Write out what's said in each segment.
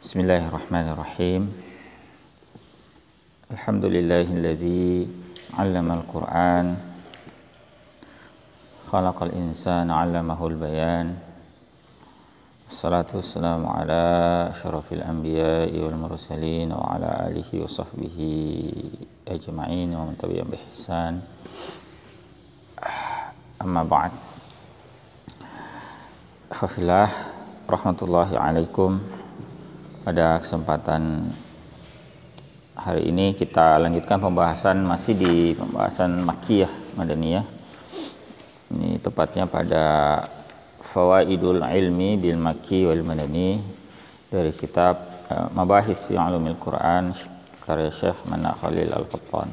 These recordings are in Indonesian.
Bismillahirrahmanirrahim. Alhamdulillahilladzi 'allamal Qur'an, khalaqal insana 'allamahul bayan. Wassalatu wassalamu ala asyrafil anbiya'i wal mursalin wa ala alihi wa sahbihi ajma'in wa man tabi'ahum bi ihsan. Amma ba'd. Alhamdulillah, rahmatullahi alaikum. Pada kesempatan hari ini kita lanjutkan pembahasan masih di pembahasan Makkiyah Madaniyah. Ini tepatnya pada Fawaidul Ilmi bil Makki wal Madani dari kitab Mabahis fi Ulumil Quran karya Syekh Mana Khalil Al-Qattan.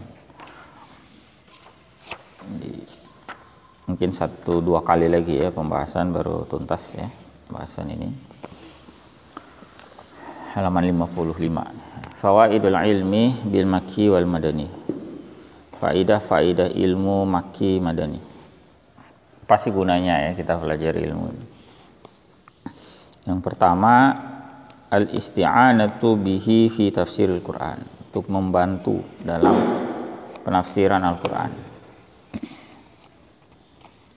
Mungkin 1-2 kali lagi ya pembahasan baru tuntas ya pembahasan ini. Halaman 55. Fawaidul ilmi bil Makki wal Madani. Faidah ilmu Makki Madani. Apa sih gunanya ya kita belajar ilmu ini? Yang pertama, al-isti'anatu bihi fi tafsiril Quran, untuk membantu dalam penafsiran Al-Quran.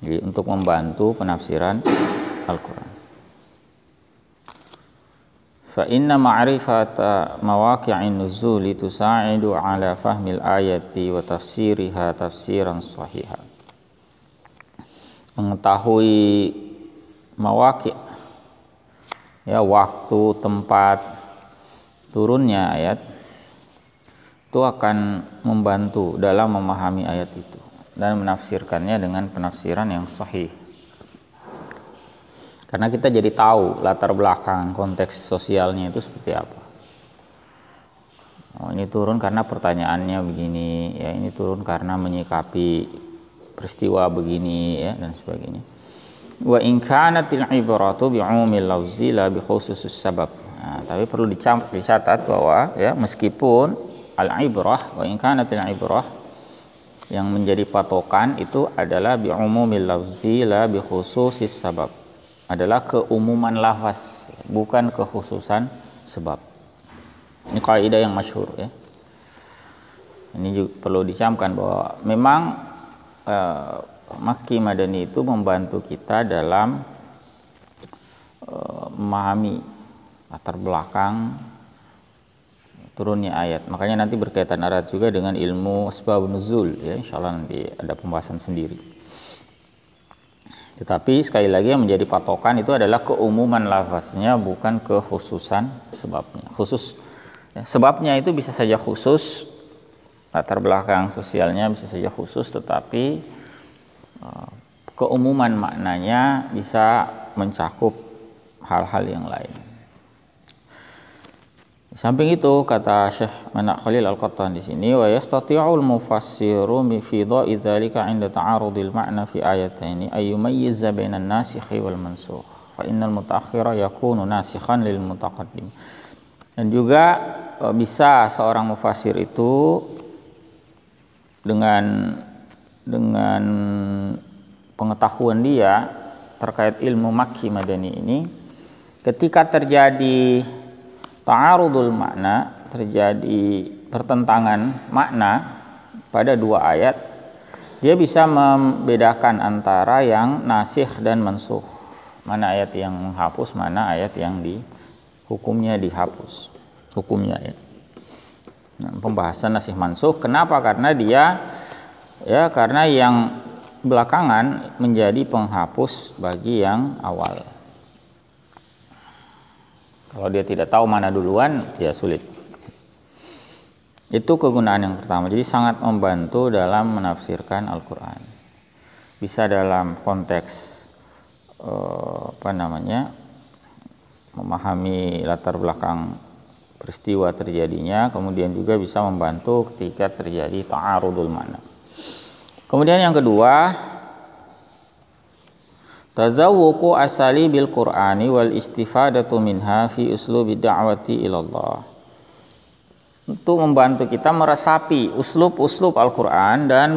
Jadi untuk membantu penafsiran Al-Quran. Fa inna ma'rifata mawaqi'in nuzuli tusa'idu ala fahmil ayati wa tafsiriha tafsiran sahiha. Mengetahui mawaqi', ya, waktu, tempat turunnya ayat itu akan membantu dalam memahami ayat itu dan menafsirkannya dengan penafsiran yang sahih. Karena kita jadi tahu latar belakang konteks sosialnya itu seperti apa. Oh, ini turun karena pertanyaannya begini, ya, ini turun karena menyikapi peristiwa begini, ya, dan sebagainya. Wa in kanatil ibratu bi umumil lafzi la bi khususus sabab. Nah, tapi perlu dicatat bahwa ya meskipun al ibrah wa in kanatil ibrah yang menjadi patokan itu adalah bi umumil lafzi la bi khususis sabab. Adalah keumuman lafaz, bukan kekhususan sebab. Ini kaidah yang masyhur ya. Ini juga perlu dicamkan bahwa memang Makki Madani itu membantu kita dalam memahami latar belakang turunnya ayat. Makanya nanti berkaitan erat juga dengan ilmu asbabun nuzul ya, insyaallah nanti ada pembahasan sendiri. Tetapi sekali lagi yang menjadi patokan itu adalah keumuman lafaznya, bukan kekhususan sebabnya. Khusus ya, sebabnya itu bisa saja khusus, latar belakang sosialnya bisa saja khusus, tetapi keumuman maknanya bisa mencakup hal-hal yang lain. Di samping itu kata Syekh Mana Khalil Al-Qattan di sini, wa yastati'ul mufassiru fi dha'i dzalika 'inda ta'arudil ma'na fi ayataini ay yumayyiza bainan nasikhi wal mansukh fa innal mutaakhkhira yakunu nasikhan lil mutaqaddim. Dan juga bisa seorang mufassir itu dengan pengetahuan dia terkait ilmu Makki Madani ini, ketika terjadi ta'arudul makna, terjadi pertentangan makna pada dua ayat, dia bisa membedakan antara yang nasikh dan mansukh, mana ayat yang menghapus, mana ayat yang hukumnya dihapus hukumnya ya. Nah, pembahasan nasikh mansukh, kenapa? Karena karena yang belakangan menjadi penghapus bagi yang awal. Kalau dia tidak tahu mana duluan, ya sulit. Itu kegunaan yang pertama. Jadi sangat membantu dalam menafsirkan Al-Quran. Bisa dalam konteks memahami latar belakang peristiwa terjadinya, kemudian juga bisa membantu ketika terjadi ta'arudul makna. Kemudian yang kedua, tazawwuqu asalibil Qur'ani wal istifadatu minha fi uslubi da'wati ilallah. Untuk membantu kita meresapi uslub-uslub Al-Quran dan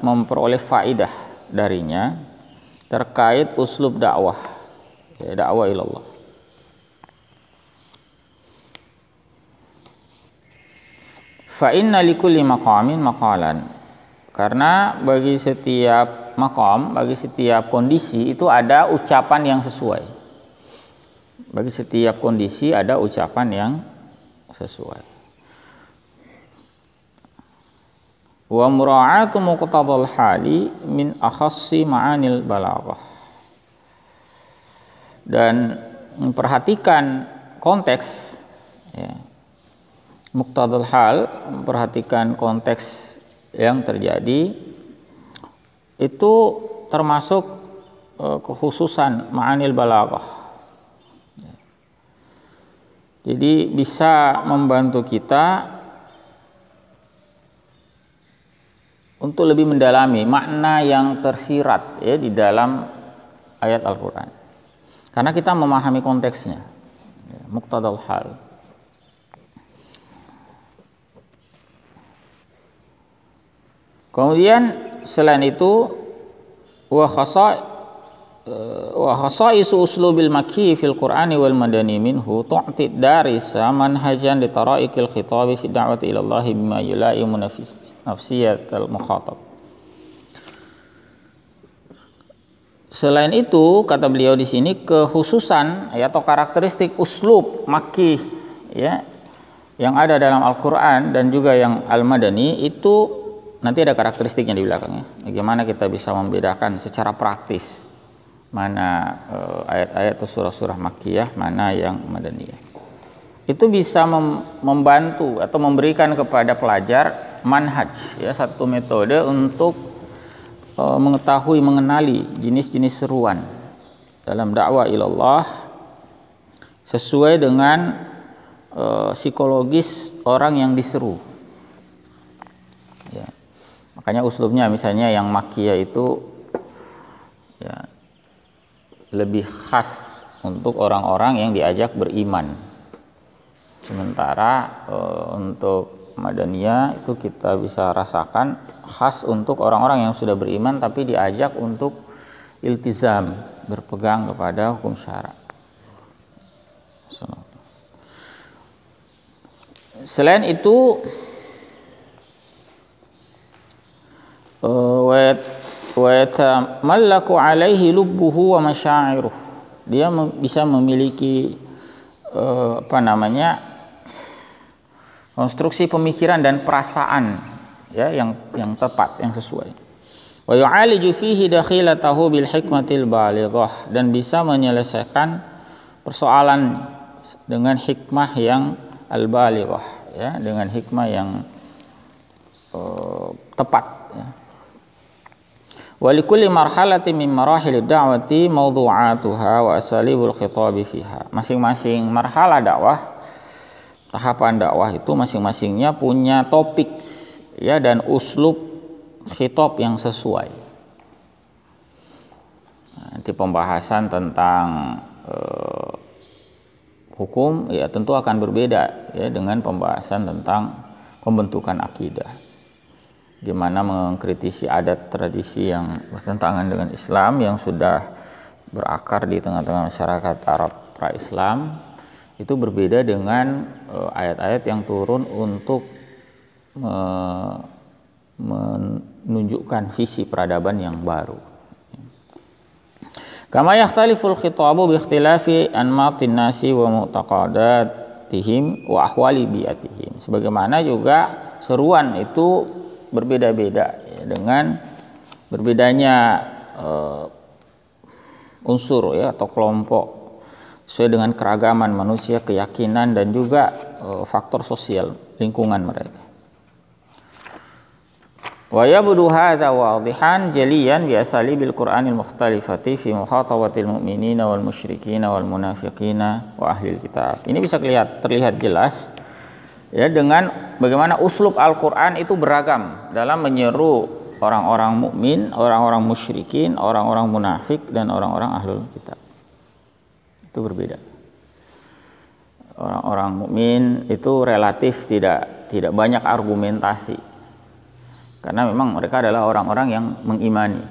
memperoleh faidah darinya terkait uslub dakwah, ya, dakwah ilallah. Fa inna likulli maqamin maqalan. Karena bagi setiap maqam, bagi setiap kondisi itu ada ucapan yang sesuai. Bagi setiap kondisi ada ucapan yang sesuai. Wa mura'atu muqtadal hali min akhassi ma'anil balaghah. Dan memperhatikan konteks, ya, muqtadal hal, memperhatikan konteks yang terjadi itu termasuk kekhususan ma'anil balaghah. Jadi bisa membantu kita untuk lebih mendalami makna yang tersirat, ya, di dalam ayat Al-Quran. Karena kita memahami konteksnya, ya, muqtadal hal. Kemudian selain itu wa khasaisu uslubil makki fil Qur'ani wal madani minhu tu'ti darisa manhajan li tara'iqil khitabi fi da'wati ila Allah bima yula'imu nafsiyatal mukhatab. Selain itu, kata beliau di sini, kekhususan, ya, atau karakteristik uslub makki, ya, yang ada dalam Al-Qur'an dan juga yang Al-Madani itu nanti ada karakteristiknya di belakangnya. Bagaimana kita bisa membedakan secara praktis mana ayat-ayat atau surah-surah makkiyah, mana yang madaniyah. Itu bisa membantu atau memberikan kepada pelajar manhaj, ya, satu metode untuk mengetahui, mengenali jenis-jenis seruan dalam dakwah ilallah sesuai dengan psikologis orang yang diseru. Ya. Makanya uslubnya misalnya yang makkiyah itu, ya, lebih khas untuk orang-orang yang diajak beriman. Sementara untuk madaniyah itu kita bisa rasakan khas untuk orang-orang yang sudah beriman tapi diajak untuk iltizam, berpegang kepada hukum syara. Selain itu, wa yatamallaku alaihi lubbuhu wa masyairuh. Dia bisa memiliki konstruksi pemikiran dan perasaan, ya, yang tepat, yang sesuai. Wa yu'aliju fihi dakhilatahu bil hikmatil balighah, dan bisa menyelesaikan persoalan dengan hikmah yang al-balighah, ya, dengan hikmah yang tepat, ya. Wa likulli marhalatin min marahilid da'wati mawdu'atuha wa asalibul khitabi fiha. Masing-masing marhalah dakwah, tahapan dakwah itu masing-masingnya punya topik, ya, dan uslub khitab yang sesuai. Nanti pembahasan tentang hukum, ya, tentu akan berbeda, ya, dengan pembahasan tentang pembentukan akidah. Gimana mengkritisi adat tradisi yang bertentangan dengan Islam yang sudah berakar di tengah-tengah masyarakat Arab pra-Islam, itu berbeda dengan ayat-ayat yang turun untuk menunjukkan visi peradaban yang baru. Kama yakhtaliful khitabu bi ikhtilafi anmatin nasi wa mu'taqadatihim wa ahwali bi'atihim. Sebagaimana juga seruan itu berbeda-beda, ya, dengan berbedanya unsur, ya, atau kelompok sesuai dengan keragaman manusia, keyakinan, dan juga faktor sosial lingkungan mereka. Wa yabdu hadza wadihan jaliyan bi asalibil Qur'anil mukhtalifati fi mukhatabatil mu'minina wal musyrikina wal munafiqina wa ahlil kitab. Ini bisa terlihat jelas, ya, dengan bagaimana uslub Al-Qur'an itu beragam dalam menyeru orang-orang mukmin, orang-orang musyrikin, orang-orang munafik, dan orang-orang ahlul kitab. Itu berbeda. Orang-orang mukmin itu relatif tidak banyak argumentasi, karena memang mereka adalah orang-orang yang mengimani.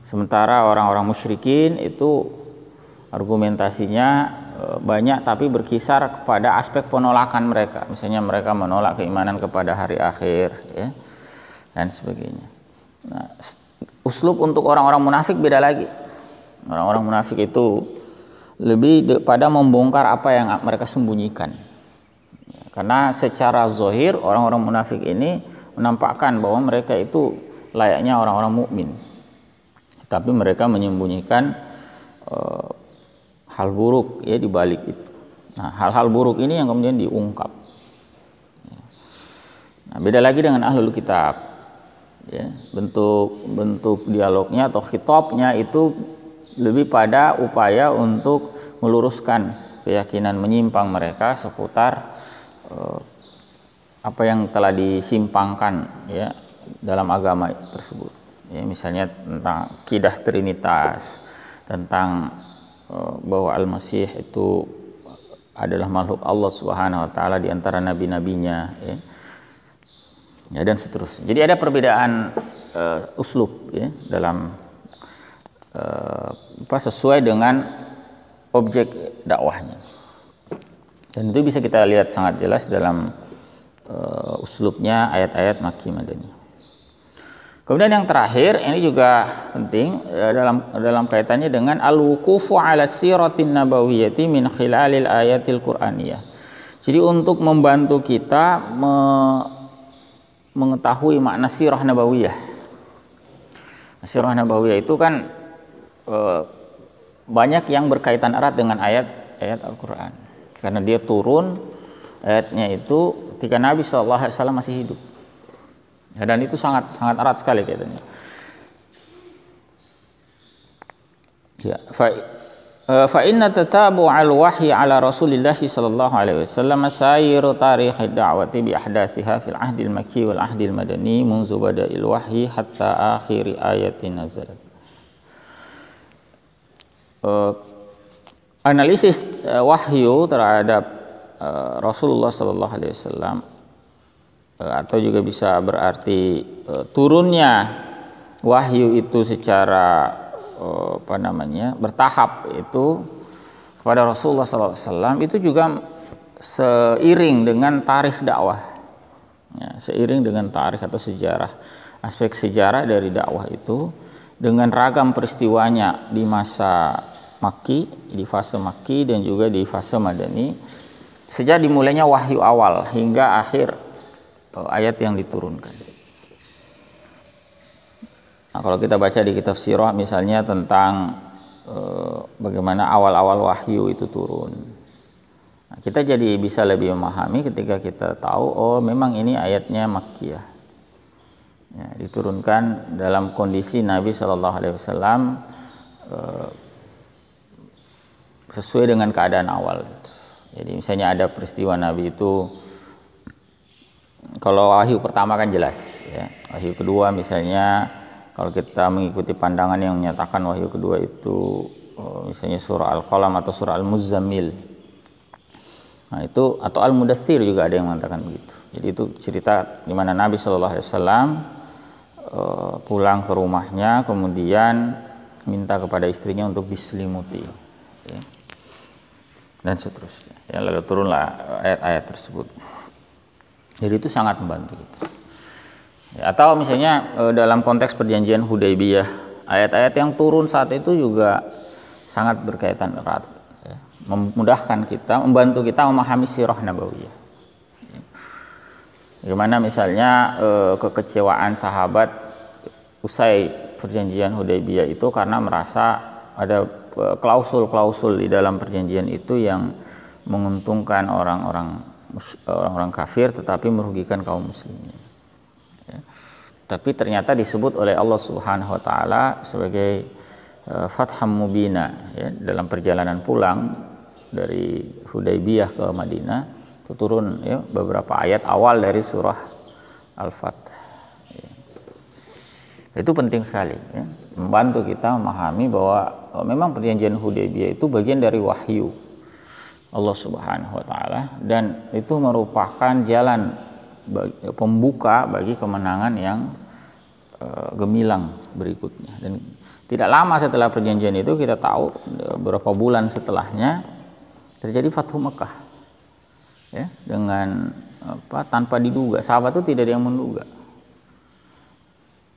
Sementara orang-orang musyrikin itu argumentasinya banyak tapi berkisar kepada aspek penolakan mereka. Misalnya mereka menolak keimanan kepada hari akhir, ya, dan sebagainya. Nah, uslub untuk orang-orang munafik beda lagi. Orang-orang munafik itu lebih pada membongkar apa yang mereka sembunyikan. Karena secara zahir orang-orang munafik ini menampakkan bahwa mereka itu layaknya orang-orang mukmin. Tapi mereka menyembunyikan hal buruk, ya, di balik itu. Nah, hal-hal buruk ini yang kemudian diungkap. Nah, beda lagi dengan ahlul kitab. Ya, bentuk dialognya atau khitabnya itu lebih pada upaya untuk meluruskan keyakinan menyimpang mereka seputar apa yang telah disimpangkan, ya, dalam agama tersebut. Ya, misalnya tentang akidah trinitas, tentang bahwa Al-Masih itu adalah makhluk Allah Subhanahu wa taala di antara nabi-nabinya, ya. Ya, dan seterusnya. Jadi ada perbedaan uslub, ya, dalam sesuai dengan objek dakwahnya. Dan itu bisa kita lihat sangat jelas dalam uslubnya ayat-ayat Makki Madani. Kemudian yang terakhir, ini juga penting dalam kaitannya dengan al-wuqufu ala siratin nabawiyyati min khilalil ayatil qur'aniyah. Jadi untuk membantu kita mengetahui makna sirah nabawiyah. Sirah nabawiyah itu kan banyak yang berkaitan erat dengan ayat-ayat Al-Qur'an. Karena dia turun ayatnya itu ketika Nabi SAW masih hidup. Ya, dan itu sangat erat sekali kaitannya. Ya, fa inna tatabu'al wahyi ala Rasulillah sallallahu alaihi wasallam sayru tarikh ad-da'wati bi ahdatsiha fil ahdi al-makki wal ahdi al-madani munzu bada'il wahyi hatta akhir ayatin nazalat. Analisis wahyu terhadap Rasulullah sallallahu alaihi wasallam atau juga bisa berarti turunnya wahyu itu secara bertahap itu kepada Rasulullah SAW itu juga seiring dengan tarikh dakwah, ya, seiring dengan tarikh atau sejarah, aspek sejarah dari dakwah itu dengan ragam peristiwanya di masa Makki, di fase Makki dan juga di fase Madani, sejak dimulainya wahyu awal hingga akhir ayat yang diturunkan. Nah, kalau kita baca di kitab sirah misalnya tentang bagaimana awal-awal wahyu itu turun, nah, kita jadi bisa lebih memahami ketika kita tahu memang ini ayatnya Makkiyah, ya, diturunkan dalam kondisi Nabi SAW sesuai dengan keadaan awal. Jadi misalnya ada peristiwa Nabi itu, kalau wahyu pertama kan jelas, ya. Wahyu kedua misalnya kalau kita mengikuti pandangan yang menyatakan wahyu kedua itu misalnya surah Al-Qalam atau surah Al-Muzammil. Nah, itu atau Al-Mudaththir juga ada yang mengatakan begitu. Jadi itu cerita di mana Nabi SAW pulang ke rumahnya kemudian minta kepada istrinya untuk diselimuti, ya, dan seterusnya. Ya, lalu turunlah ayat-ayat tersebut. Jadi itu sangat membantu kita. Ya, atau misalnya dalam konteks perjanjian Hudaybiyah, ayat-ayat yang turun saat itu juga sangat berkaitan erat, ya, memudahkan kita, membantu kita memahami sirah nabawiyah. Ya. Bagaimana misalnya kekecewaan sahabat usai perjanjian Hudaybiyah itu karena merasa ada klausul-klausul di dalam perjanjian itu yang menguntungkan orang-orang kafir tetapi merugikan kaum muslimin. Ya. Tapi ternyata disebut oleh Allah Subhanahu wa taala sebagai fatham mubina, ya, dalam perjalanan pulang dari Hudaybiyah ke Madinah itu turun, ya, beberapa ayat awal dari surah Al-Fath. Ya. Itu penting sekali, ya, membantu kita memahami bahwa memang perjanjian Hudaybiyah itu bagian dari wahyu Allah Subhanahu wa taala dan itu merupakan jalan pembuka bagi kemenangan yang gemilang berikutnya. Dan Tidak lama setelah perjanjian itu kita tahu beberapa bulan setelahnya terjadi Fathu Mekah. Ya, dengan tanpa diduga, sahabat itu tidak ada yang menduga.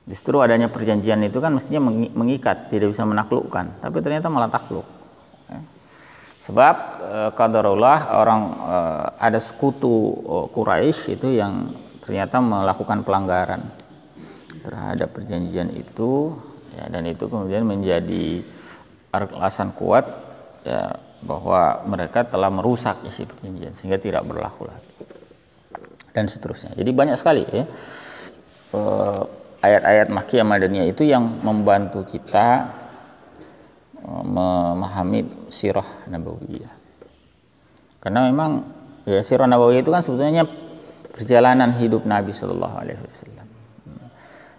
Justru adanya perjanjian itu kan mestinya mengikat, tidak bisa menaklukkan, tapi ternyata malah takluk. Ya. Sebab qadarullah orang ada sekutu Quraisy itu yang ternyata melakukan pelanggaran terhadap perjanjian itu. Ya, dan itu kemudian menjadi alasan kuat ya, bahwa mereka telah merusak isi perjanjian sehingga tidak berlaku lagi dan seterusnya. Jadi banyak sekali ya ayat-ayat Makkiyah Madaniyah itu yang membantu kita memahami sirah Nabawiyah. Karena memang ya sirah Nabawiyah itu kan sebetulnya perjalanan hidup Nabi Shallallahu Alaihi Wasallam.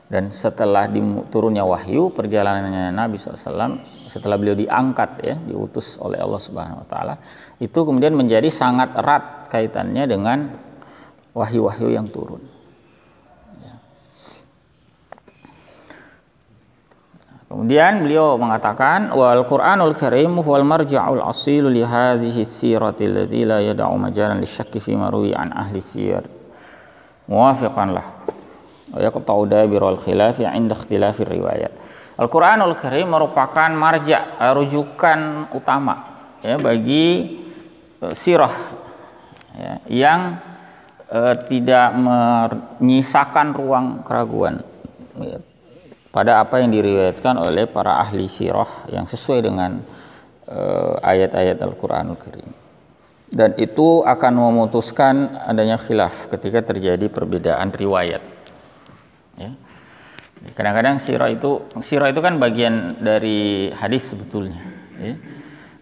Dan setelah turunnya wahyu, perjalanannya Nabi SAW, setelah beliau diangkat ya, diutus oleh Allah Subhanahu Wa Taala, itu kemudian menjadi sangat erat kaitannya dengan wahyu-wahyu yang turun. Ya. Kemudian beliau mengatakan, wal Qur'anul Karim wal marja'ul asil li hadhihi sirati allati la yad'u majalan lisyakki fi marwi an ahli siyar muwafiqan lah. Yaqta'u dabirul khilafi 'inda ikhtilafir riwayat. Al-Qur'anul Karim merupakan marja', rujukan utama ya bagi sirah ya, yang tidak menyisakan ruang keraguan ya, pada apa yang diriwayatkan oleh para ahli sirah yang sesuai dengan ayat-ayat Al-Qur'anul Karim. Dan itu akan memutuskan adanya khilaf ketika terjadi perbedaan riwayat. Ya. Kadang-kadang sirah itu kan bagian dari hadis sebetulnya, ya.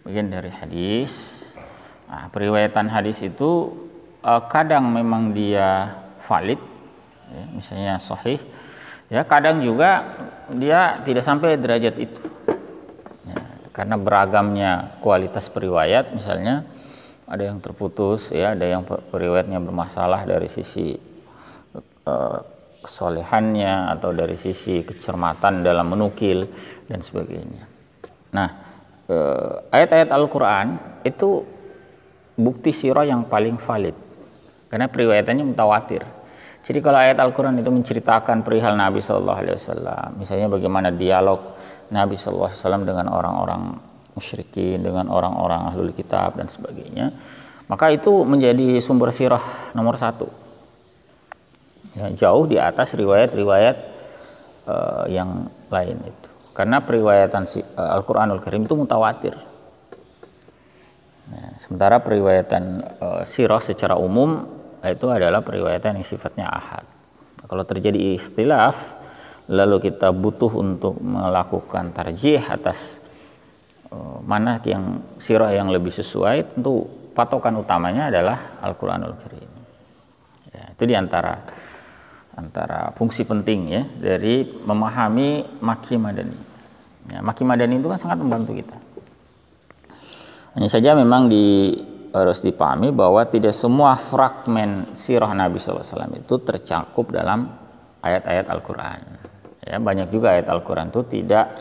Bagian dari hadis. Nah, periwayatan hadis itu kadang memang dia valid, ya, misalnya sahih, ya. Kadang juga dia tidak sampai derajat itu, ya, karena beragamnya kualitas periwayat, misalnya ada yang terputus, ya, ada yang periwayatnya bermasalah dari sisi kesolehannya atau dari sisi kecermatan dalam menukil dan sebagainya. Nah, ayat-ayat Al-Quran itu bukti sirah yang paling valid karena periwayatannya mutawatir. Jadi kalau ayat Al-Quran itu menceritakan perihal Nabi SAW, misalnya bagaimana dialog Nabi SAW dengan orang-orang musyrikin, dengan orang-orang ahlul kitab dan sebagainya, maka itu menjadi sumber sirah nomor 1. Ya, jauh di atas riwayat-riwayat yang lain itu, karena periwayatan Al-Quranul Karim itu mutawatir. Nah, sementara periwayatan sirah secara umum itu adalah periwayatan yang sifatnya ahad. Kalau terjadi ikhtilaf, lalu kita butuh untuk melakukan tarjih atas mana yang sirah yang lebih sesuai, tentu patokan utamanya adalah Al-Quranul Karim. Ya, itu diantara fungsi penting ya dari memahami Makki Madani. Ya, Makki Madani itu kan sangat membantu kita. Hanya saja memang harus dipahami bahwa tidak semua fragmen sirah Nabi SAW itu tercakup dalam ayat-ayat Al-Quran. Ya, banyak juga ayat Al-Quran itu tidak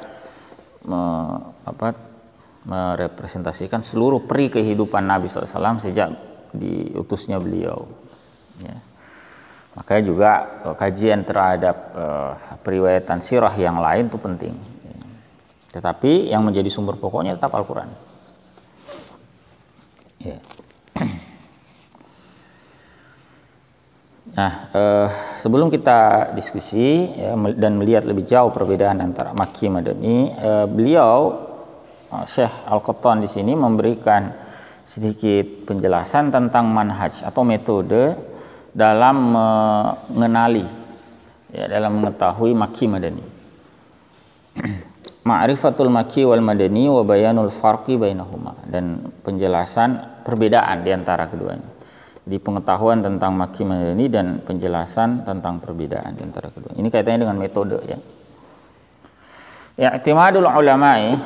merepresentasikan seluruh peri kehidupan Nabi SAW sejak diutusnya beliau. Ya. Makanya juga kajian terhadap periwayatan sirah yang lain itu penting. Tetapi yang menjadi sumber pokoknya tetap Al-Quran. Ya. Nah, sebelum kita diskusi ya, dan melihat lebih jauh perbedaan antara Makki Madani, beliau Syekh Al-Qattan di sini memberikan sedikit penjelasan tentang manhaj atau metode dalam mengenali, ya, dalam mengetahui Makki Madani. Ma'rifatul Makki wal Madani wa bayanul farqi bainahuma, dan penjelasan perbedaan di antara keduanya. Jadi pengetahuan tentang Makki Madani dan penjelasan tentang perbedaan di antara keduanya. Ini kaitannya dengan metode ya. I'timadul ulama'i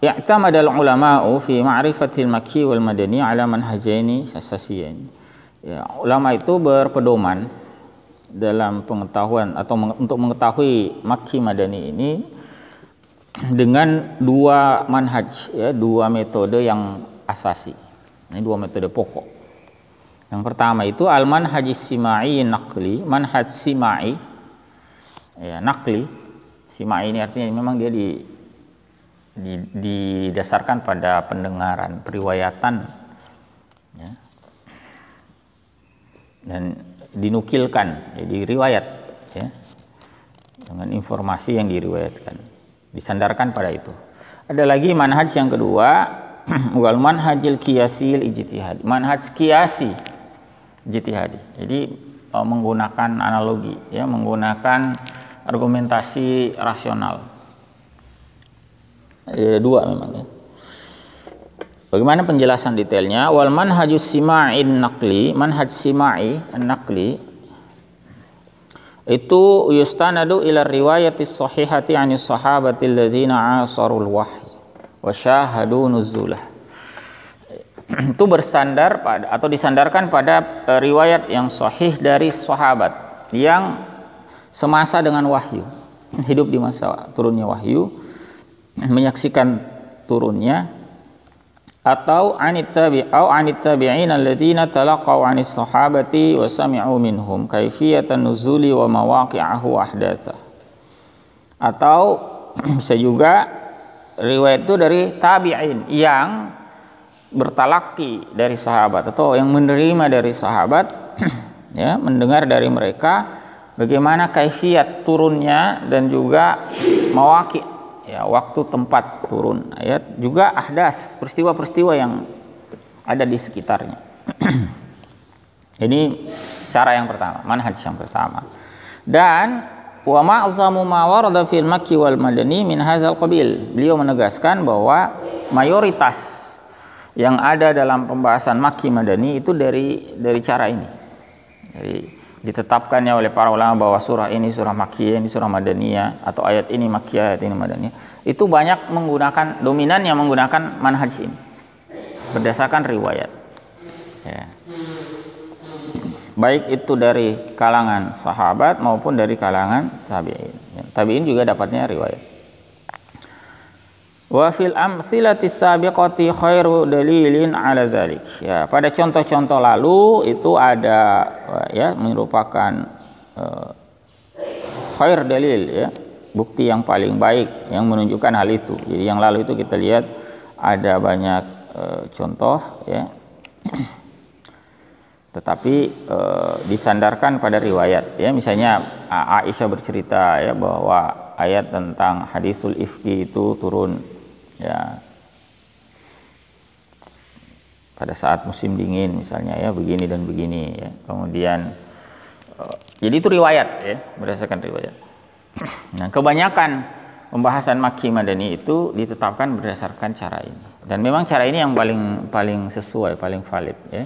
i'tamadul ulama'u fi ma'rifatil Makki wal Madani ala manhajaini asasiyain. Ya, ulama itu berpedoman dalam pengetahuan atau untuk mengetahui Makki Madani ini dengan dua manhaj, ya, dua metode yang asasi. Ini dua metode pokok. Yang pertama itu al-manhaj simai naqli, manhaj simai, ya, naqli. Simai ini artinya memang dia didasarkan pada pendengaran, periwayatan, ya, dan dinukilkan, jadi riwayat, ya, dengan informasi yang diriwayatkan, disandarkan pada itu. Ada lagi manhaj yang kedua, wal manhajil qiyasil ijtihadi, manhaj qiyasi ijtihadi. Jadi menggunakan analogi, ya, menggunakan argumentasi rasional. Dua memang, ya. Bagaimana penjelasan detailnya? Wal manhajus sima'in naqli, manhaj sima'i an-naqli itu yustanadu ila riwayatis sahihati 'anis sahabati alladziina 'asarul wahyi wa syahadu nuzulah. Itu bersandar pada atau disandarkan pada riwayat yang sahih dari sahabat yang semasa dengan wahyu, hidup di masa turunnya wahyu, menyaksikan turunnya, atau anit tabi'in alladziina talaqaw 'anis sahabati wa sami'u minhum kaifiyatan nuzuli wa mawaqi'ahu ahdatsa. Atau bisa juga riwayat itu dari tabi'in yang bertalaki dari sahabat atau yang menerima dari sahabat, ya, mendengar dari mereka bagaimana kaifiyat turunnya dan juga mawaqi', ya, waktu tempat turun ayat, juga ahdas, peristiwa-peristiwa yang ada di sekitarnya. Ini cara yang pertama, manhaj yang pertama. Dan wa ma'zamu ma warada fil makki wal madani min hadzal qabil. Beliau menegaskan bahwa mayoritas yang ada dalam pembahasan makki madani itu dari cara ini. Jadi ditetapkannya oleh para ulama bahwa surah ini surah makkiyah, ini surah madaniyah, atau ayat ini makkiyah, ayat ini madaniyah, itu banyak menggunakan, dominan yang menggunakan manhaj ini berdasarkan riwayat, ya. Baik itu dari kalangan sahabat maupun dari kalangan tabi'in, ya. Tabi'in juga dapatnya riwayat. Wa fil amsilatis sabiqati khairu dalilin ala dzalik. Ya, pada contoh-contoh lalu itu ada, ya, merupakan khair dalil, ya, bukti yang paling baik yang menunjukkan hal itu. Jadi yang lalu itu kita lihat ada banyak contoh, ya. Tetapi disandarkan pada riwayat, ya. Misalnya Aisyah bercerita, ya, bahwa ayat tentang hadisul ifki itu turun, ya, pada saat musim dingin misalnya, ya, begini dan begini, ya. Kemudian jadi itu riwayat, ya, berdasarkan riwayat. Nah, kebanyakan pembahasan makki madani itu ditetapkan berdasarkan cara ini, dan memang cara ini yang paling sesuai, paling valid, ya.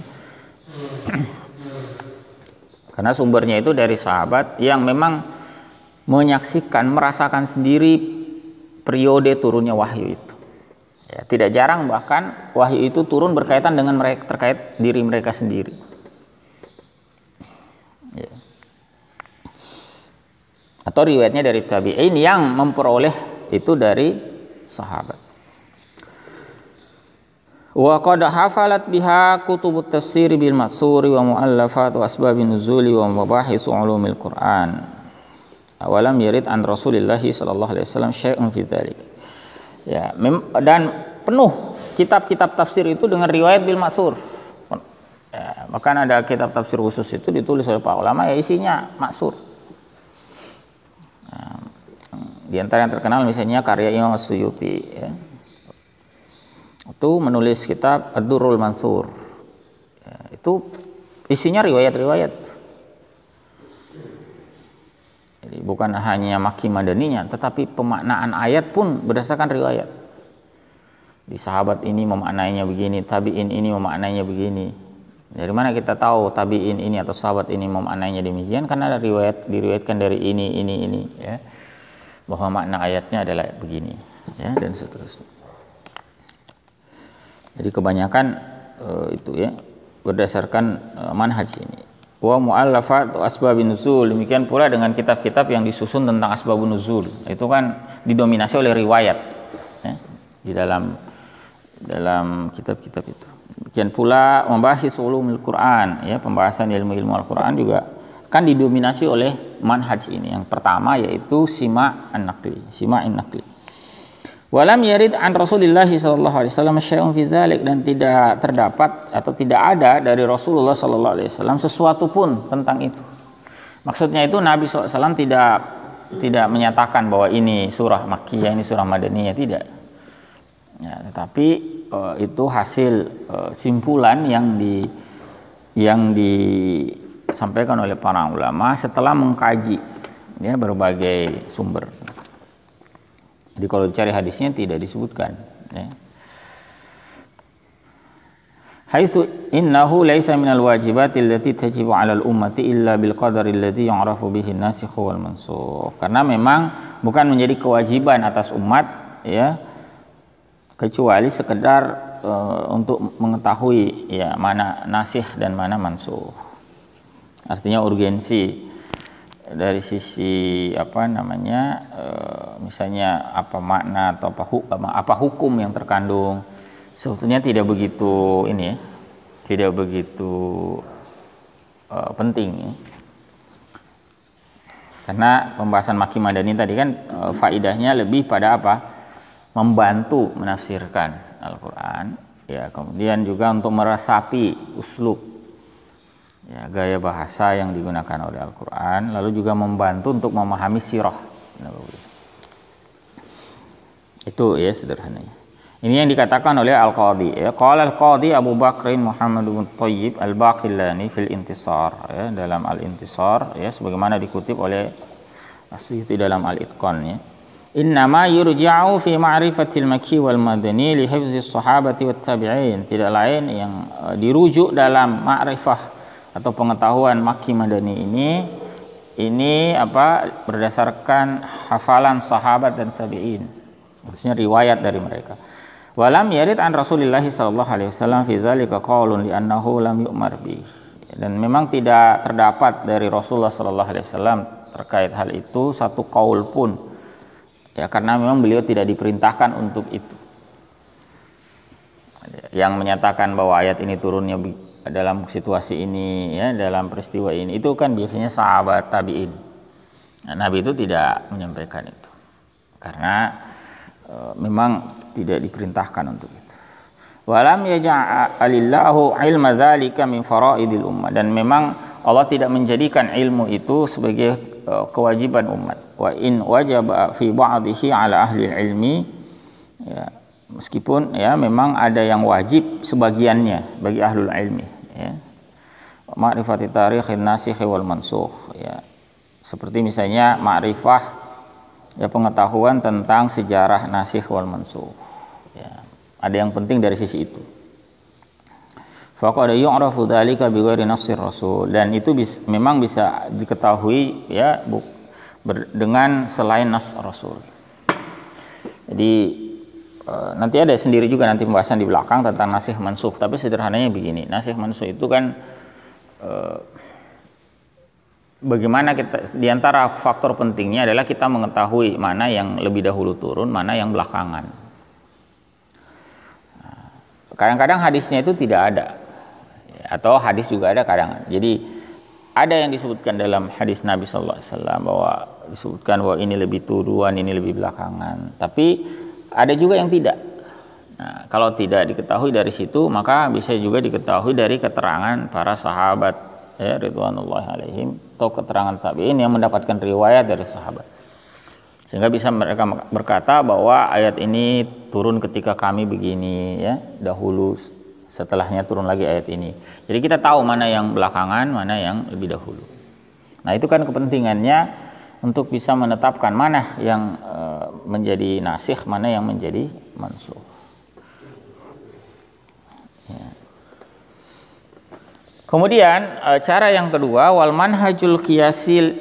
Karena sumbernya itu dari sahabat yang memang menyaksikan, merasakan sendiri periode turunnya wahyu itu. Ya, tidak jarang bahkan wahyu itu turun berkaitan dengan mereka, terkait diri mereka sendiri. Ya. Atau riwayatnya dari tabi'in yang memperoleh itu dari sahabat. Wa qad hafalat biha kutubut tafsir bil matsuri wa muallafat wa asbabin nuzuli wa mabahis ulumil Qur'an. Awalam yarid an Rasulillah sallallahu alaihi wasallam syai'un fi dzalik. Ya, dan penuh kitab-kitab tafsir itu dengan riwayat bil matsur. Ya, bahkan ada kitab tafsir khusus itu ditulis oleh para ulama, ya, isinya matsur. Nah, di antara yang terkenal misalnya karya Imam Suyuti, ya, itu menulis kitab Ad-Durrul Mansur, ya, itu isinya riwayat-riwayat. Jadi bukan hanya makki madaninya, tetapi pemaknaan ayat pun berdasarkan riwayat. Di sahabat ini memaknainya begini, tabi'in ini memaknainya begini. Dari mana kita tahu tabi'in ini atau sahabat ini memaknainya demikian? Karena ada diriwayatkan dari ini, ya, bahwa makna ayatnya adalah begini, ya, dan seterusnya. Jadi kebanyakan itu, ya, berdasarkan manhaj ini. Wa mu'allafat asbabun nuzul, demikian pula dengan kitab-kitab yang disusun tentang asbabun nuzul. Itu kan didominasi oleh riwayat ya, di dalam kitab-kitab itu. Demikian pula membahas ulumul Quran ya, pembahasan ilmu-ilmu Al-Quran juga kan didominasi oleh manhaj ini. Yang pertama yaitu sima'in naqli. Walam yarid an Rasulillah sallallahu alaihi wasallam syai'un fi dzalik, dan tidak terdapat atau tidak ada dari Rasulullah sallallahu alaihi wasallam sesuatu pun tentang itu. Maksudnya itu Nabi SAW tidak menyatakan bahwa ini surah Makkiyah, ini surah Madaniyah, tidak. Ya, tetapi itu hasil simpulan yang disampaikan oleh para ulama setelah mengkaji ya berbagai sumber. Jadi kalau dicari hadisnya tidak disebutkan ya. Haitsu innahu laisa minal wajibati allati tajibu 'alal ummati illa bil qadari alladhi yu'rafu bihi an-nasikh wal mansukh. Karena memang bukan menjadi kewajiban atas umat ya, kecuali sekedar untuk mengetahui ya mana nasikh dan mana mansukh. Artinya urgensi dari sisi misalnya apa makna atau apa hukum yang terkandung, sebetulnya tidak begitu penting ya. Karena pembahasan Makki Madani tadi kan faidahnya lebih pada membantu menafsirkan Al-Quran ya, kemudian juga untuk meresapi uslub ya, gaya bahasa yang digunakan oleh Al-Quran, lalu juga membantu untuk memahami sirah. Itu ya sederhananya. Ini yang dikatakan oleh Al-Qadhi ya. Qala Al-Qadhi Abu Bakrin Muhammad bin Thayyib Al-Baqillani fil Intisar ya, dalam Al-Intisar ya, sebagaimana dikutip oleh As-Suyuti dalam Al-Itqan ya. Innama yurja'u fi ma'rifatil Makki wal Madani li hifdzi sahabati wat tabi'in. Tidak lain yang dirujuk dalam ma'rifah atau pengetahuan Makki Madani ini berdasarkan hafalan sahabat dan tabi'in. Maksudnya riwayat dari mereka. Walam yarid an Rasulillah sallallahu alaihi wasallam fi dzalika qaulun li annahu lam yu'mar bih. Dan memang tidak terdapat dari Rasulullah sallallahu alaihi wasallam terkait hal itu satu qaul pun. Ya, karena memang beliau tidak diperintahkan untuk itu. Yang menyatakan bahwa ayat ini turunnya dalam situasi ini ya, dalam peristiwa ini, itu kan biasanya sahabat tabi'in. Nah, Nabi itu tidak menyampaikan itu. Karena memang tidak diperintahkan untuk itu. Walam yaj'alillahu ilma dzalika min faraidil ummah, dan memang Allah tidak menjadikan ilmu itu sebagai kewajiban umat. Wa in wajaba fi ba'dihi ala ahli ilmi ya, meskipun ya memang ada yang wajib sebagiannya bagi ahlul ilmi ya. Ma'rifati tarikhin nasikh wal mansukh ya. Seperti misalnya ma'rifah ya, pengetahuan tentang sejarah nasikh wal mansukh ya. Ada yang penting dari sisi itu. Faqad yu'rafu dzalika bi ghairi nassir rasul, dan itu memang bisa diketahui ya dengan selain nas rasul. Jadi nanti ada sendiri juga nanti pembahasan di belakang tentang nasikh mansukh, tapi sederhananya begini, nasikh mansukh itu kan bagaimana kita, diantara faktor pentingnya adalah kita mengetahui mana yang lebih dahulu turun, mana yang belakangan. Kadang-kadang hadisnya itu tidak ada, atau hadis juga ada kadang. Jadi ada yang disebutkan dalam hadis Nabi Sallallahu Alaihi Wasallam bahwa disebutkan bahwa ini lebih duluan, ini lebih belakangan. Tapi ada juga yang tidak. Nah, kalau tidak diketahui dari situ, maka bisa juga diketahui dari keterangan para sahabat ya, ridwanullahi alaihim, atau keterangan tabi'in yang mendapatkan riwayat dari sahabat. Sehingga bisa mereka berkata bahwa ayat ini turun ketika kami begini ya, dahulu, setelahnya turun lagi ayat ini. Jadi kita tahu mana yang belakangan, mana yang lebih dahulu. Nah, itu kan kepentingannya untuk bisa menetapkan mana yang menjadi nasikh, mana yang menjadi mansukh. Ya. Kemudian cara yang kedua, wal manhajul qiyasiyul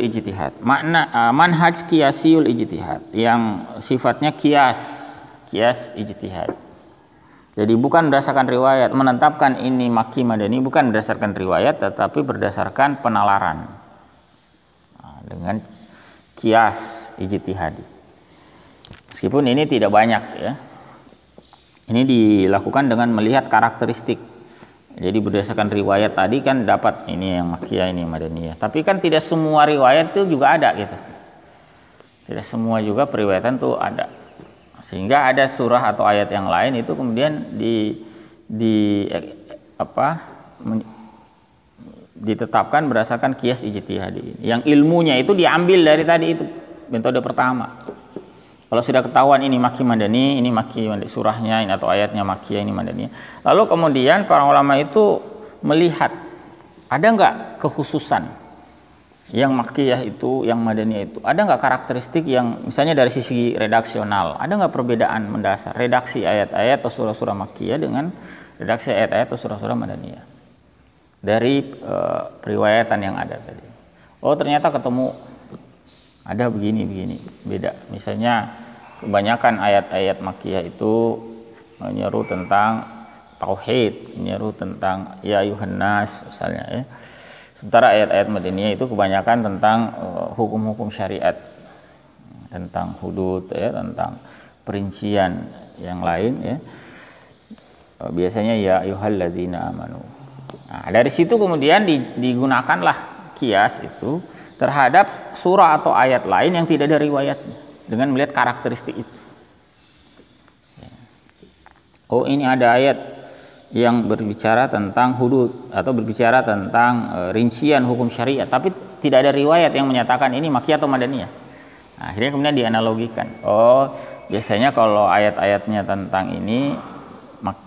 ijtihad. Makna manhaj qiyasiyul ijtihad yang sifatnya qiyas ijtihad. Jadi bukan berdasarkan riwayat, menetapkan ini Makki Madani bukan berdasarkan riwayat, tetapi berdasarkan penalaran. Dengan kias ijtihadi. Meskipun ini tidak banyak ya. Ini dilakukan dengan melihat karakteristik. Jadi berdasarkan riwayat tadi kan dapat ini yang Makkiyah, ini Madaniyah. Tapi kan tidak semua riwayat itu juga ada gitu. Tidak semua juga periwayatan itu ada. Sehingga ada surah atau ayat yang lain itu kemudian ditetapkan berdasarkan kias ijtihadi. Yang ilmunya itu diambil dari tadi itu metode pertama. Kalau sudah ketahuan ini Makki Madani, ini Makki surahnya, ini atau ayatnya Makkiyah, ini Madaniyah. Lalu kemudian para ulama itu melihat ada nggak kekhususan yang Makkiyah itu, yang Madaniyah itu, ada nggak karakteristik yang misalnya dari sisi redaksional, ada nggak perbedaan mendasar redaksi ayat-ayat atau surah-surah Makkiyah dengan redaksi ayat-ayat atau surah-surah Madaniyah dari periwayatan yang ada tadi. Oh ternyata ketemu ada begini beda. Misalnya kebanyakan ayat-ayat Makkiyah itu menyeru tentang tauhid, menyeru tentang ya ayuhan nas misalnya ya. Sementara ayat-ayat Madaniyah itu kebanyakan tentang hukum-hukum syariat, tentang hudud ya, tentang perincian yang lain ya. Biasanya ya ayyuhalladzina amanu. Nah, dari situ kemudian digunakanlah kias itu terhadap surah atau ayat lain yang tidak ada riwayatnya dengan melihat karakteristik itu. Oh ini ada ayat yang berbicara tentang hudud atau berbicara tentang rincian hukum syariat, tapi tidak ada riwayat yang menyatakan ini Makkiyah atau Madaniyah. Nah, akhirnya kemudian dianalogikan. Oh biasanya kalau ayat-ayatnya tentang ini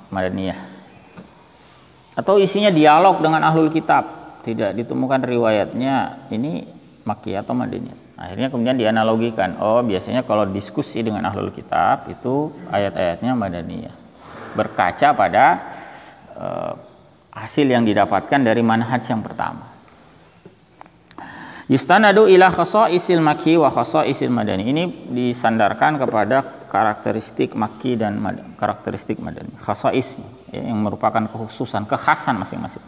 Madaniyah. Atau isinya dialog dengan ahlul kitab, tidak ditemukan riwayatnya ini Makkiyah atau Madaniyah. Akhirnya kemudian dianalogikan. Oh biasanya kalau diskusi dengan ahlul kitab itu ayat-ayatnya Madaniyah. Berkaca pada hasil yang didapatkan dari manhaj yang pertama. Yustanadu ila khasaisil Makki wa khasaisil Madani. Ini disandarkan kepada karakteristik Makki dan karakteristik Madani. Khasais ya, yang merupakan kekhususan, kekhasan masing-masing.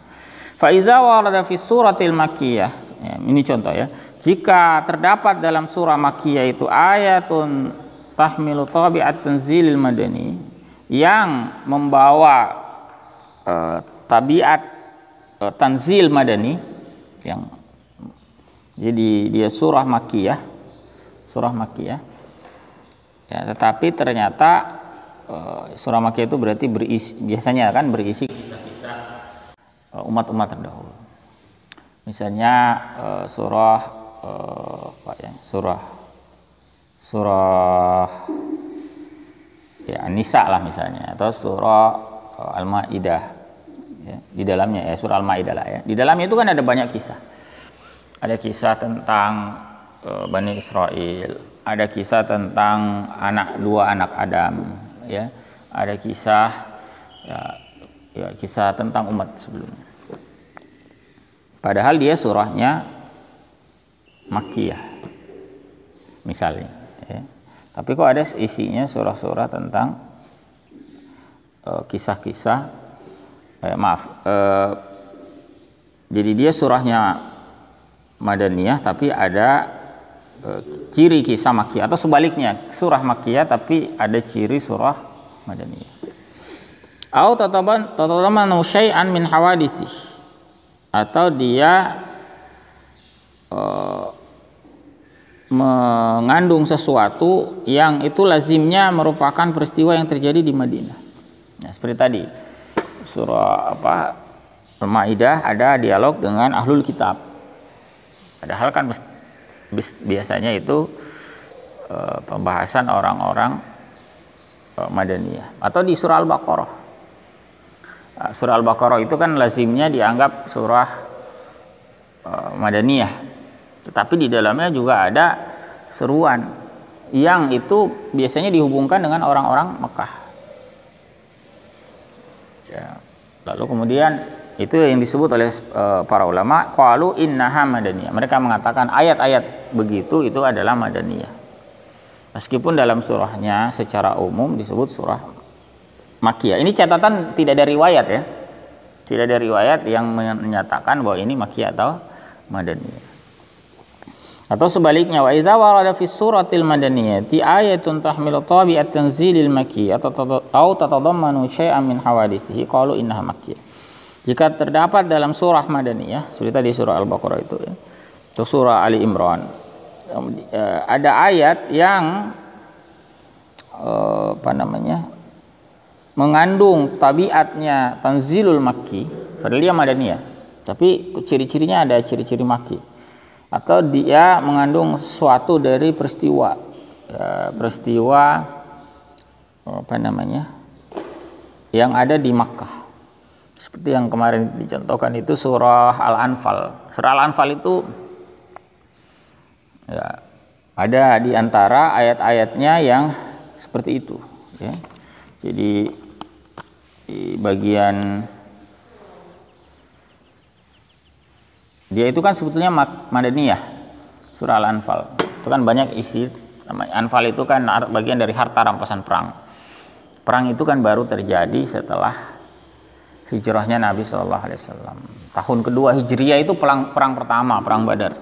Fa iza warada fi suratil Makkiyah, ya, ini contoh ya. Jika terdapat dalam surah Makkiyah itu ayatun tahmilu tabi'at tanzilil madani yang membawa tabiat tanzil madani, yang jadi dia surah Makkiyah ya, tetapi ternyata surah Makkiyah itu berarti berisi, biasanya kan berisi kisah-kisah umat-umat terdahulu. Misalnya surah ya Nisa lah misalnya, atau surah Al-Maidah ya, di dalamnya ya surah Al-Maidah lah ya. Di dalamnya itu kan ada banyak kisah. Ada kisah tentang Bani Israel, ada kisah tentang dua anak Adam ya. Ada kisah ya kisah tentang umat sebelumnya. Padahal dia surahnya Makkiyah misalnya ya. Tapi kok ada isinya surah-surah tentang kisah-kisah jadi dia surahnya Madaniyah tapi ada ciri kisah Makkiyah, atau sebaliknya surah Makkiyah tapi ada ciri surah Madaniyah. Au tatabanu syai'an min hawadisi, atau dia mengandung sesuatu yang itu lazimnya merupakan peristiwa yang terjadi di Madinah. Nah, seperti tadi surah Al-Maidah ada dialog dengan ahlul kitab. Padahal kan biasanya itu pembahasan orang-orang Madaniyah. Atau di surah Al-Baqarah. Surah Al-Baqarah itu kan lazimnya dianggap surah Madaniyah. Tetapi di dalamnya juga ada seruan yang itu biasanya dihubungkan dengan orang-orang Mekah. Ya. Lalu kemudian itu yang disebut oleh para ulama qalu innaha madaniyah. Mereka mengatakan ayat-ayat begitu itu adalah Madaniyah. Meskipun dalam surahnya secara umum disebut surah Makkiyah. Ini catatan tidak ada riwayat ya. Tidak ada riwayat yang menyatakan bahwa ini Makkiyah atau Madaniyah. Atau sebaliknya, wa idza warada fi suratil madaniyati ayatun tahmilu tabi'at tanzilil makki atau tatadammanu syai'an min hawadithihi qalu innaha makkiyah. Jika terdapat dalam surah madaniyah seperti tadi surah Al-Baqarah itu ya, atau surah Ali Imran, ada ayat yang mengandung tabiatnya tanzilul makki, padahal dia madaniyah, tapi ciri-cirinya ada ciri-ciri makki. Atau dia mengandung sesuatu dari peristiwa yang ada di Makkah, seperti yang kemarin dicontohkan itu surah Al-Anfal. Surah Al-Anfal itu ya, ada di antara ayat-ayatnya yang seperti itu ya. Jadi di bagian dia itu kan sebetulnya madaniyah, surah Al-Anfal. Itu kan banyak isi, Anfal itu kan bagian dari harta rampasan perang. Perang itu kan baru terjadi setelah hijrahnya Nabi SAW. Tahun kedua Hijriyah itu perang pertama, perang Badar.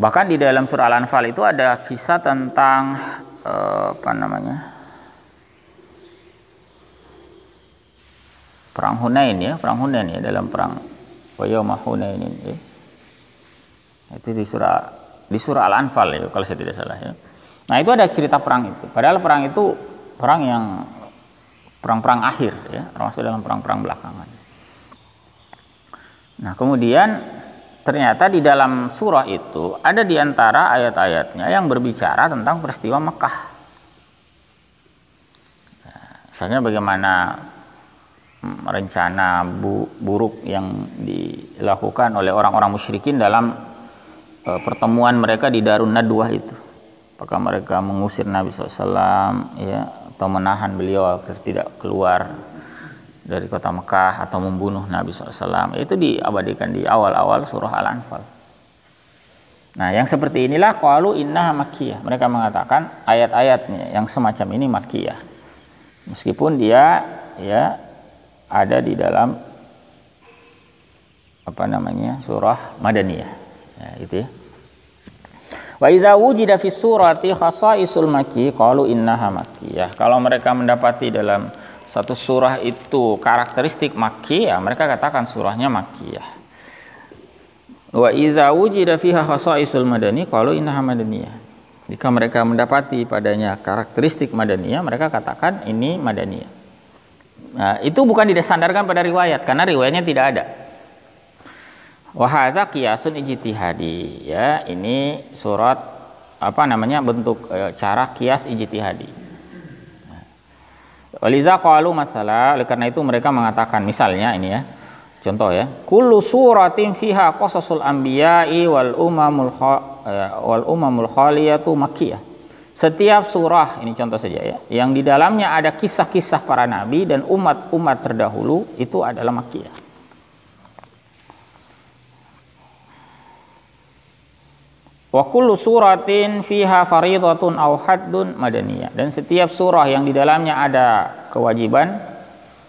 Bahkan di dalam surah Al-Anfal itu ada kisah tentang perang Hunain ya, dalam perang wa yauma Hunainin ya. Itu di surah Al-Anfal ya kalau saya tidak salah ya. Nah, itu ada cerita perang itu. Padahal perang itu perang akhir ya, termasuk dalam perang-perang belakangan. Nah, kemudian ternyata di dalam surah itu ada di antara ayat-ayatnya yang berbicara tentang peristiwa Mekah. Misalnya bagaimana rencana buruk yang dilakukan oleh orang-orang musyrikin dalam pertemuan mereka di Darun Nadwah itu. Apakah mereka mengusir Nabi SAW ya, atau menahan beliau agar tidak keluar dari kota Mekah, atau membunuh Nabi SAW. Itu diabadikan di awal-awal surah Al-Anfal. Nah, yang seperti inilah qalu innaha makkiyah. Mereka mengatakan ayat-ayatnya yang semacam ini makkiyah. Meskipun dia ya ada di dalam surah madaniyah ya, gitu ya. Wa iza wujida fi surati khasaisul makki qalu innaha makkiyah. Kalau mereka mendapati dalam satu surah itu karakteristik makki, ya mereka katakan surahnya makkiyah. Wa iza wujida fiha khasaisul madani qalu innaha madaniyah. Jika mereka mendapati padanya karakteristik madaniyah, mereka katakan ini madaniyah. Nah, itu bukan disandarkan pada riwayat karena riwayatnya tidak ada. Wa hadza qiyasun ijtihadi ya, ini surat bentuk cara qiyas ijtihadi. Waliza qalu masalah, oleh karena itu mereka mengatakan misalnya ini ya. Contoh ya, kullu suratin fiha qasasul anbiya'i wal umamul khaliyatu makkiyah. Setiap surah, ini contoh saja ya, yang di dalamnya ada kisah-kisah para nabi dan umat-umat terdahulu itu adalah makkiyah. Wa kullu suratin fiha fariidatun aw haddun madaniyah. Dan setiap surah yang di dalamnya ada kewajiban,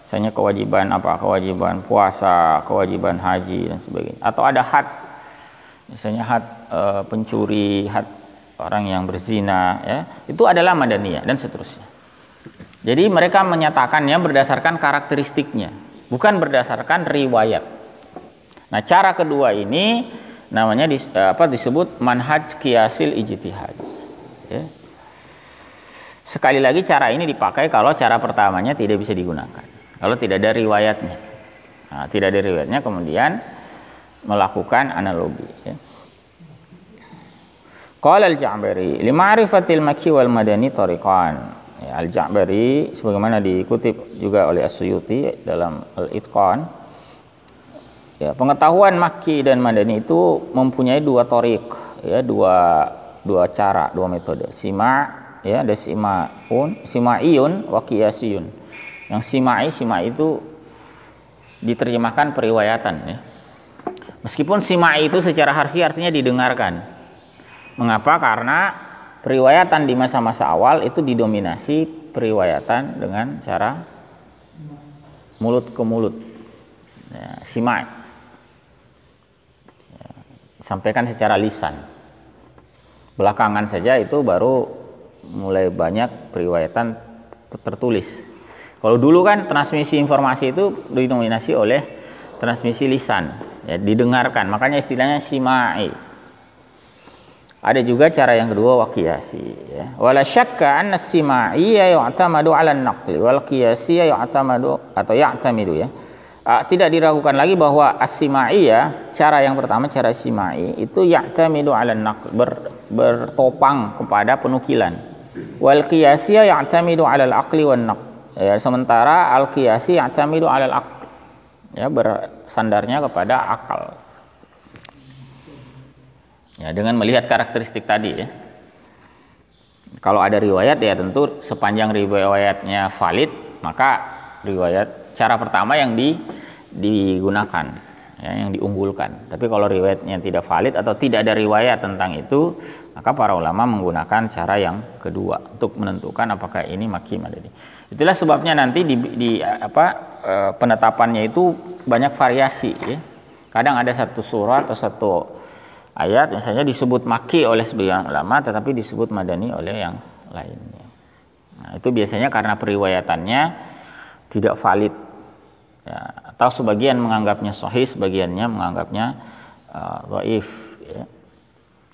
misalnya kewajiban puasa, kewajiban haji dan sebagainya, atau ada had, misalnya had pencuri, had orang yang berzina ya, itu adalah madaniyah dan seterusnya. Jadi mereka menyatakannya berdasarkan karakteristiknya, bukan berdasarkan riwayat. Nah, cara kedua ini namanya disebut manhaj qiyasil ijtihad ya. Sekali lagi cara ini dipakai kalau cara pertamanya tidak bisa digunakan, kalau tidak ada riwayatnya. Nah, tidak ada riwayatnya kemudian melakukan analogi ya. Qala al-Ja'bari li ma'rifatil makki wal madani tariqan. Ya, al-Ja'bari sebagaimana dikutip juga oleh As-Suyuti dalam Al-Itqan. Ya, pengetahuan makki dan madani itu mempunyai dua tariq, ya, dua cara, dua metode. Ada sima'iyun wa qiyasiyun. Yang sima'i itu diterjemahkan periwayatan ya. Meskipun sima'i itu secara harfiah artinya didengarkan. Mengapa? Karena periwayatan di masa-masa awal itu didominasi periwayatan dengan cara mulut ke mulut ya, disampaikan secara lisan. Belakangan saja itu baru mulai banyak periwayatan tertulis. Kalau dulu kan transmisi informasi itu didominasi oleh transmisi lisan, ya, didengarkan. Makanya istilahnya simai. Ada juga cara yang kedua waqiyasi, ya. Wala syakka anna simai yu'tamadu 'ala an-naqli wal qiyasi yu'tamadu atau ya'tamidu, ya. Tidak diragukan lagi bahwa as-simai, ya, cara yang pertama, cara simai itu ya'tamidu 'ala an-naql, bertopang kepada penukilan. Wal qiyasi ya'tamidu 'ala al-aqli wan naql. Ya, sementara al-qiyasi ya'tamidu 'ala al-aql, ya, bersandarnya kepada akal. Ya, dengan melihat karakteristik tadi, ya. Kalau ada riwayat, ya tentu sepanjang riwayatnya valid, maka riwayat cara pertama yang digunakan, ya, yang diunggulkan. Tapi kalau riwayatnya tidak valid atau tidak ada riwayat tentang itu, maka para ulama menggunakan cara yang kedua untuk menentukan apakah ini maki madani. Itulah sebabnya nanti penetapannya itu banyak variasi, ya. Kadang ada satu surat atau satu ayat misalnya disebut maki oleh sebagian ulama, tetapi disebut madani oleh yang lainnya. Nah, itu biasanya karena periwayatannya tidak valid, ya, atau sebagian menganggapnya sahih, sebagiannya menganggapnya dhaif, ya.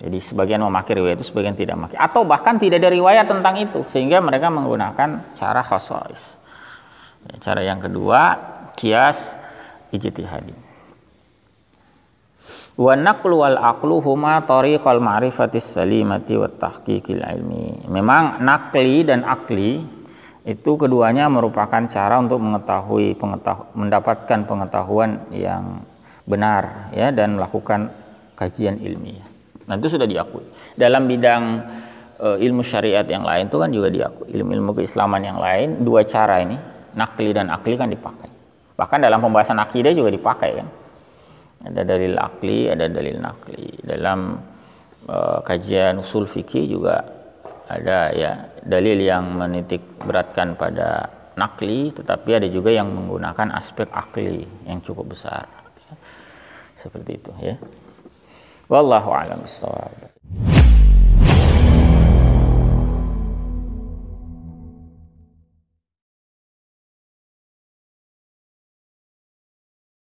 Jadi sebagian memakai riwayat itu, sebagian tidak memakai, atau bahkan tidak ada riwayat tentang itu, sehingga mereka menggunakan cara khasais. Ya, cara yang kedua qiyas ijtihadi. Wa naqlu wal aqlu huma tariqal ma'rifatis salimati wat tahqiqil ilmi. Memang nakli dan akli itu keduanya merupakan cara untuk mendapatkan pengetahuan yang benar, ya, dan melakukan kajian ilmiah. Nah, itu sudah diakui. Dalam bidang ilmu syariat yang lain itu kan juga diakui. Ilmu-ilmu keislaman yang lain, dua cara ini, nakli dan akli, kan dipakai. Bahkan dalam pembahasan akidah juga dipakai, kan. Ada dalil akli, ada dalil nakli. Dalam kajian usul fikih juga ada, ya, dalil yang menitik beratkan pada nakli, tetapi ada juga yang menggunakan aspek akli yang cukup besar, ya. Seperti itu, ya. Wallahu a'lam bishawab.